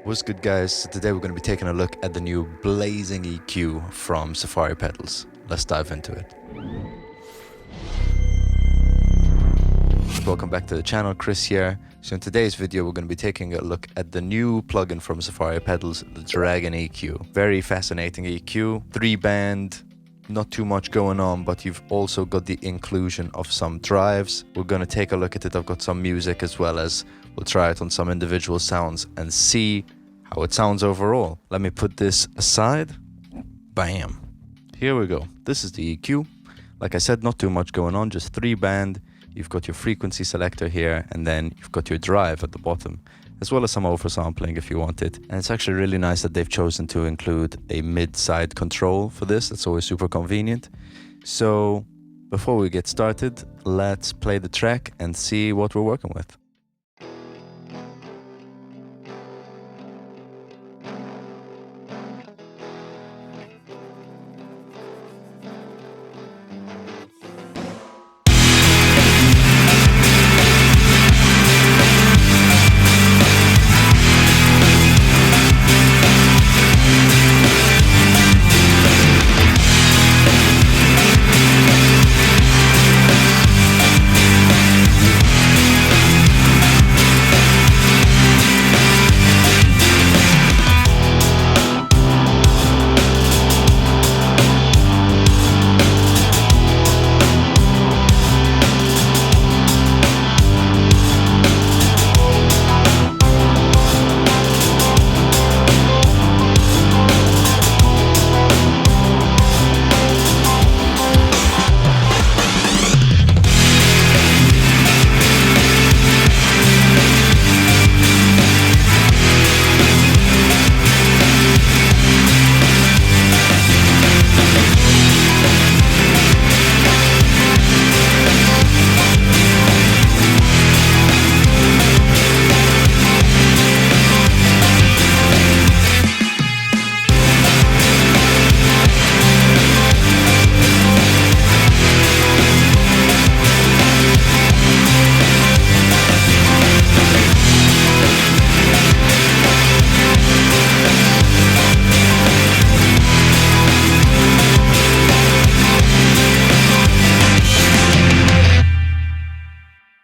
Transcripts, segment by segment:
What's good, guys? So today we're going to be taking a look at the new blazing EQ from Safari Pedals. Let's dive into it. Welcome back to the channel, Chris here. So in today's video we're going to be taking a look at the new plugin from Safari Pedals, the Dragon EQ. Very fascinating EQ, 3-band, not too much going on, but you've also got the inclusion of some drives. We're going to take a look at it. I've got some music as well as we'll try it on some individual sounds and see how it sounds overall. Let me put this aside. Bam. Here we go. This is the EQ. Like I said, not too much going on, just 3-band. You've got your frequency selector here, and then you've got your drive at the bottom, as well as some oversampling if you want it. And it's actually really nice that they've chosen to include a mid-side control for this. That's always super convenient. So before we get started, let's play the track and see what we're working with.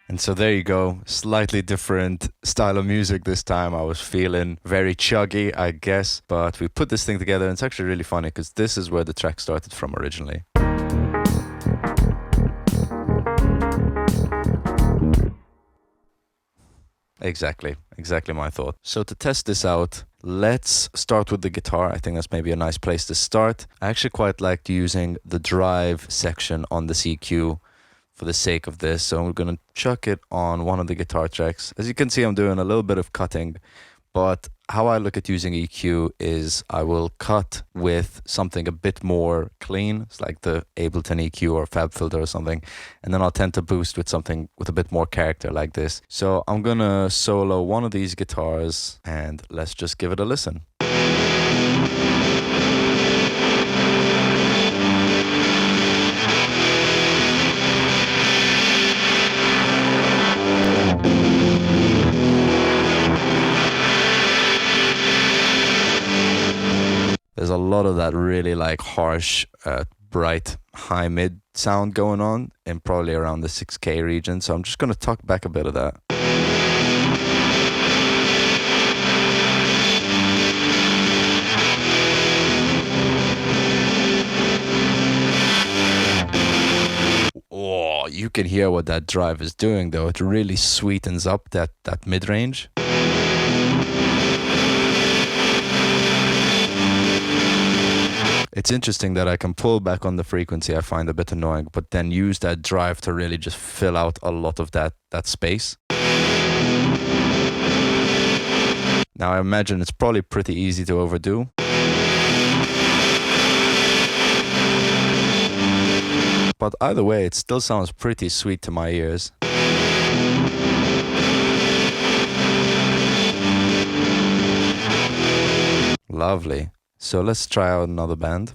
And so there you go, slightly different style of music this time. I was feeling very chuggy, I guess, but we put this thing together and it's actually really funny because this is where the track started from originally. Exactly my thought. So to test this out, let's start with the guitar. I think that's maybe a nice place to start. I actually quite liked using the drive section on this EQ for the sake of this, so we're gonna chuck it on one of the guitar tracks. As you can see, I'm doing a little bit of cutting, but how I look at using EQ is I will cut with something a bit more clean. It's like the Ableton EQ or Fab Filter or something, and then I'll tend to boost with something with a bit more character like this. So I'm gonna solo one of these guitars and let's just give it a listen. There's a lot of that really like harsh, bright, high mid sound going on in probably around the 6K region. So I'm just going to tuck back a bit of that. Oh, you can hear what that drive is doing though. It really sweetens up that mid-range. It's interesting that I can pull back on the frequency, I find a bit annoying, but then use that drive to really just fill out a lot of that space. Now I imagine it's probably pretty easy to overdo. But either way, it still sounds pretty sweet to my ears. Lovely. So let's try out another band.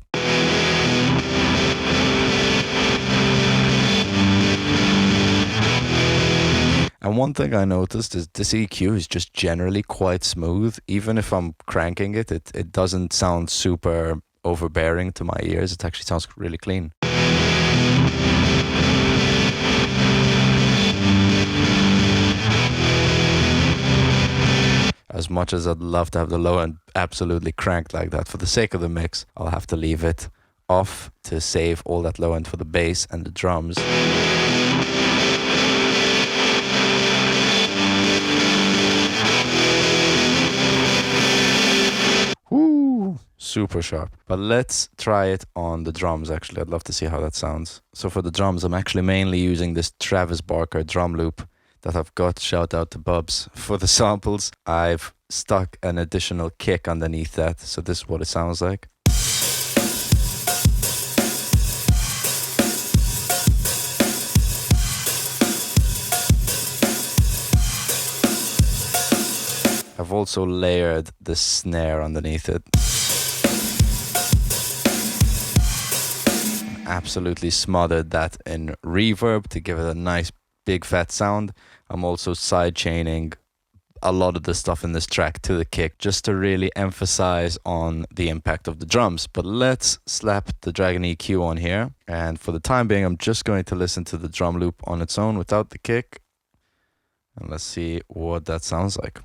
And one thing I noticed is this EQ is just generally quite smooth. Even if I'm cranking it, it doesn't sound super overbearing to my ears. It actually sounds really clean. As much as I'd love to have the low end absolutely cranked like that, for the sake of the mix, I'll have to leave it off to save all that low end for the bass and the drums. Woo! Super sharp. But let's try it on the drums actually. I'd love to see how that sounds. So for the drums, I'm actually mainly using this Travis Barker drum loop that I've got. Shout out to Bubs. For the samples, I've stuck an additional kick underneath that. So this is what it sounds like. I've also layered the snare underneath it. Absolutely smothered that in reverb to give it a nice big fat sound. I'm also side chaining a lot of the stuff in this track to the kick just to really emphasize on the impact of the drums. But let's slap the Dragon EQ on here. And for the time being, I'm just going to listen to the drum loop on its own without the kick. And let's see what that sounds like.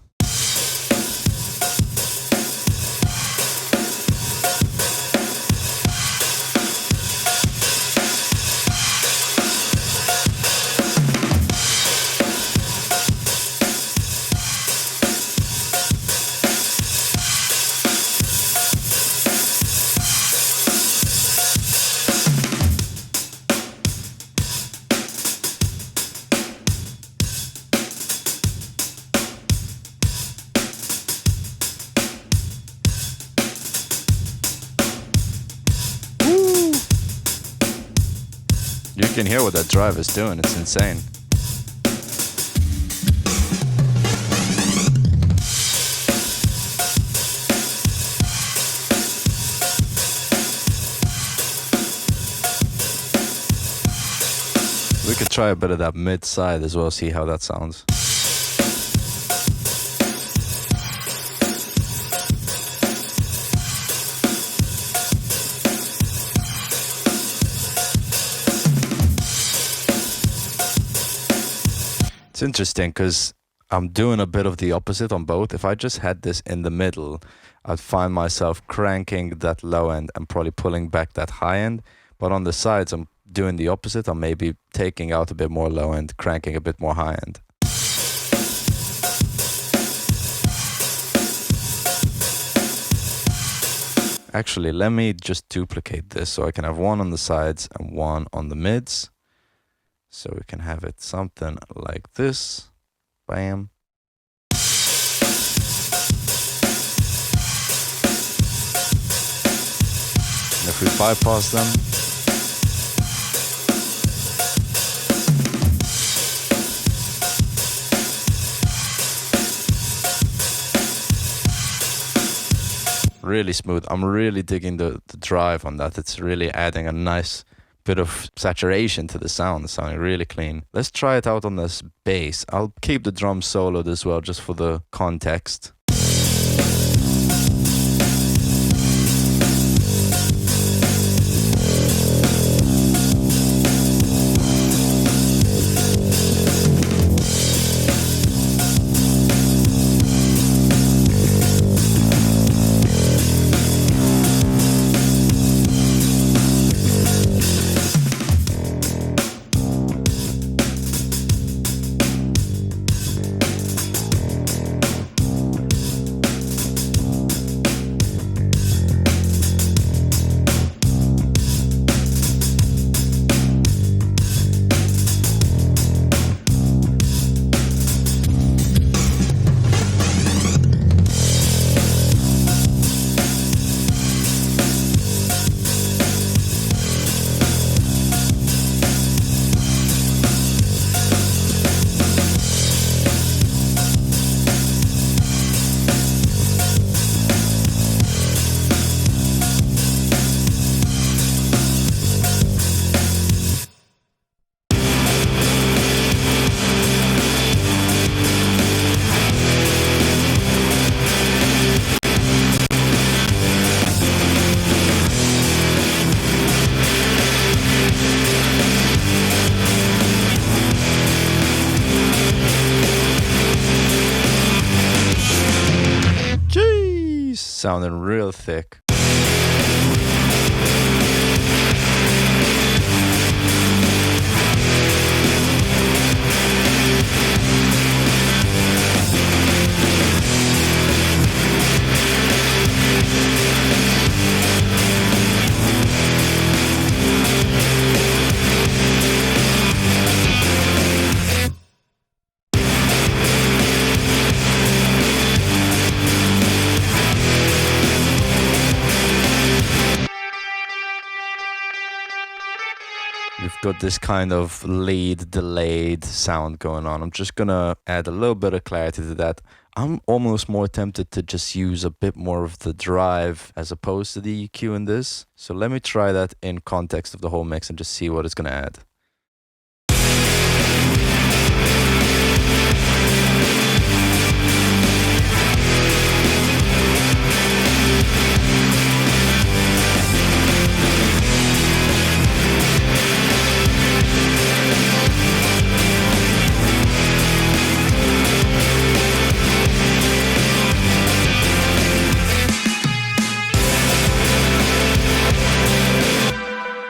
You can hear what that drive is doing, it's insane. We could try a bit of that mid side as well, see how that sounds. It's interesting because I'm doing a bit of the opposite on both. If I just had this in the middle, I'd find myself cranking that low end and probably pulling back that high end. But on the sides, I'm doing the opposite. I'm maybe taking out a bit more low end, cranking a bit more high end. Actually, let me just duplicate this so I can have one on the sides and one on the mids. So we can have it something like this. Bam. And if we bypass them, really smooth. I'm really digging the drive on that. It's really adding a nice bit of saturation to the sound, sounding really clean. Let's try it out on this bass. I'll keep the drum soloed as well, just for the context. keys sounding real thick. We've got this kind of lead delayed sound going on. I'm just gonna add a little bit of clarity to that. I'm almost more tempted to just use a bit more of the drive as opposed to the EQ in this. So let me try that in context of the whole mix and just see what it's gonna add.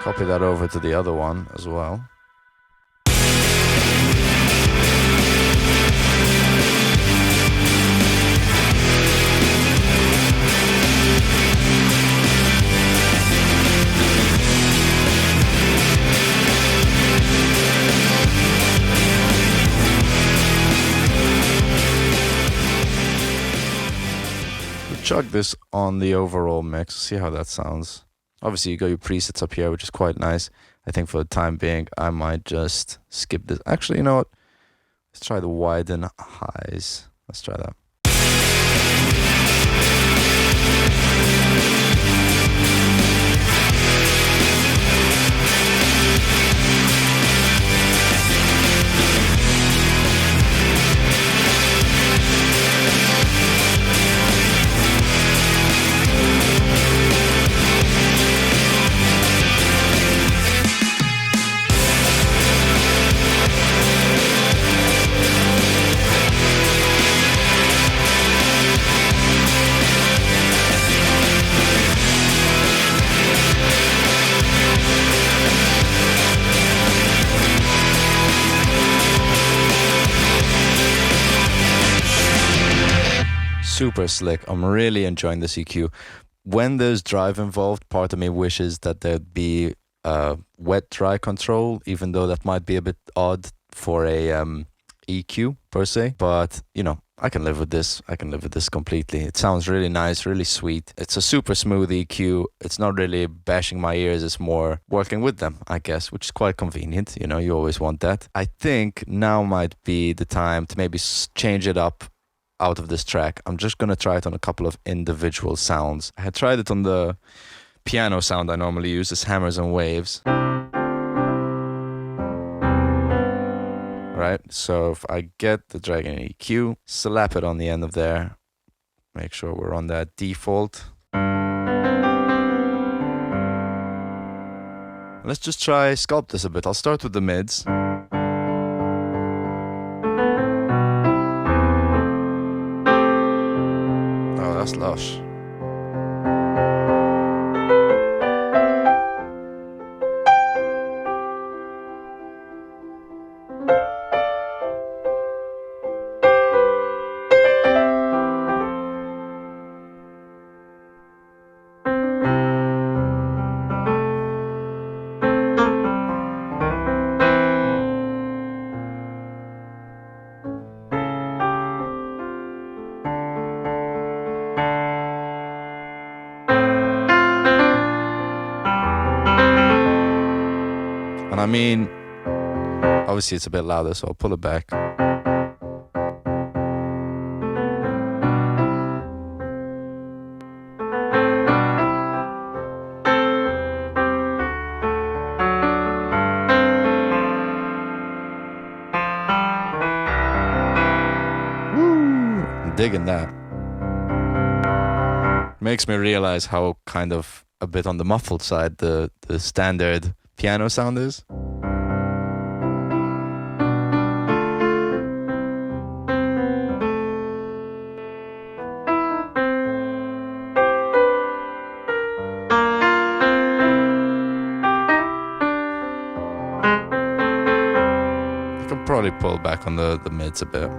Copy that over to the other one as well. We'll chuck this on the overall mix, see how that sounds. Obviously, you got your presets up here, which is quite nice. I think for the time being, I might just skip this. Actually, you know what? Let's try the widen highs. Let's try that. Super slick. I'm really enjoying this EQ. When there's drive involved, part of me wishes that there'd be wet dry control, even though that might be a bit odd for a EQ per se. But you know, I can live with this. I can live with this completely. It sounds really nice, really sweet. It's a super smooth EQ. It's not really bashing my ears. It's more working with them, I guess, which is quite convenient. You know, you always want that. I think now might be the time to maybe change it up out of this track. I'm just gonna try it on a couple of individual sounds. I had tried it on the piano sound I normally use, this hammers and waves. Right, so if I get the Dragon EQ, slap it on the end of there, make sure we're on that default. Let's just try sculpt this a bit. I'll start with the mids. That's lush. And I mean, obviously it's a bit louder, so I'll pull it back. Woo! I'm digging that. Makes me realize how kind of a bit on the muffled side the standard piano sound is. probably pull back on the mids a bit.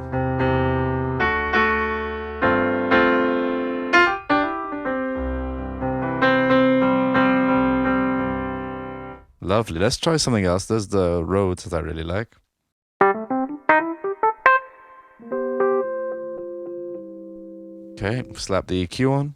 Lovely. Let's try something else. There's the Rhodes that I really like. Okay, slap the EQ on.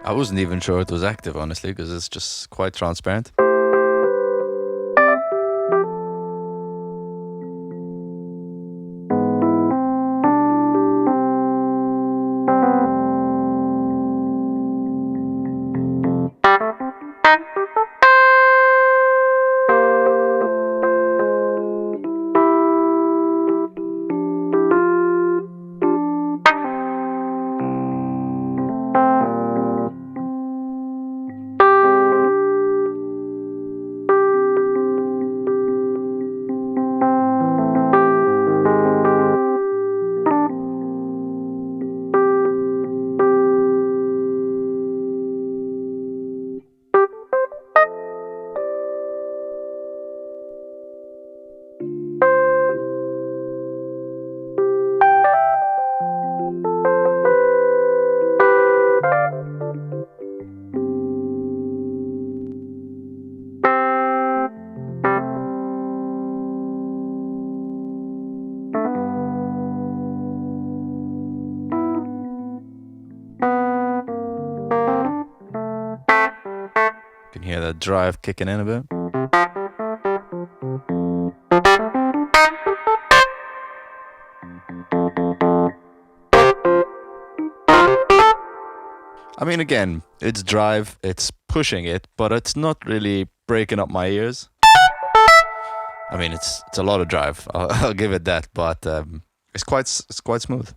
I wasn't even sure it was active, honestly, because it's just quite transparent. You can hear that drive kicking in a bit. I mean, again, it's drive, it's pushing it, but it's not really breaking up my ears. I mean, it's a lot of drive. I'll give it that, but it's quite smooth.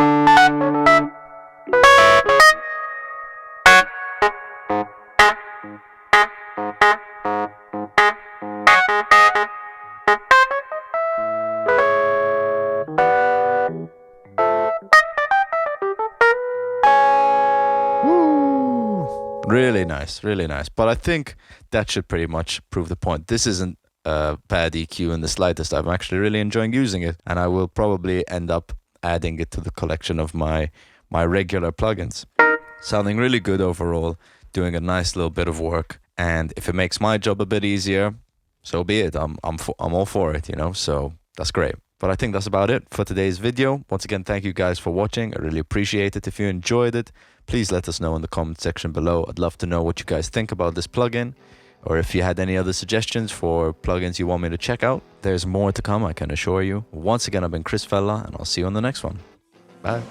Really nice, really nice. But I think that should pretty much prove the point. This isn't a bad EQ in the slightest. I'm actually really enjoying using it, and I will probably end up adding it to the collection of my regular plugins. Sounding really good overall, doing a nice little bit of work, and if it makes my job a bit easier, so be it. I'm all for it, you know. So that's great. But I think that's about it for today's video. Once again, thank you guys for watching. I really appreciate it. If you enjoyed it, please let us know in the comment section below. I'd love to know what you guys think about this plugin, or if you had any other suggestions for plugins you want me to check out. There's more to come, I can assure you. Once again, I've been Vella, and I'll see you on the next one. Bye.